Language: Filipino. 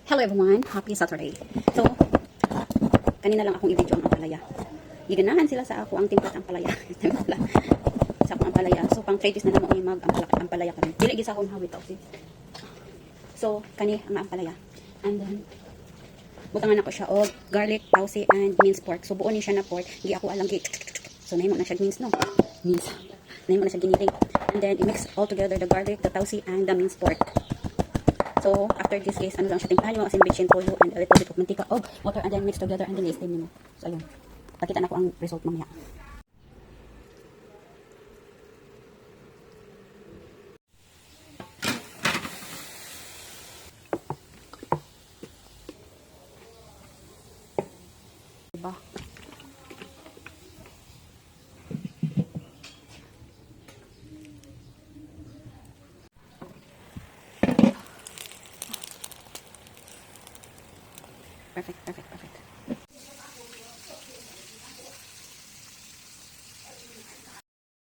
Hello everyone, happy Saturday. So, kanina lang akong i-video ang ampalaya. Giganahan sila sa ako ang timpat ang palaya. Sa ako ang palaya. So, pang 3 days na naman mag ampalaya kami. Dili gisa akong hawit ako. So, kani ang ampalaya. And then, butangan ako siya og garlic, tausi, and minced pork. So, buo ni siya na pork. Di ako alang git. So, nahimo na siya minced, no? Minced. Nahimo na siya giniling. And then, i-mix all together the garlic, the tausi, and the minced pork. So, after this case, ano lang siya, timplahan mo asin, bitchin, toyo, and a little bit of mantika, water, and then mix together, and then i-steam mo. So, ayun. Pakita na ko ang result mamaya. Diba? Perfect, perfect, perfect.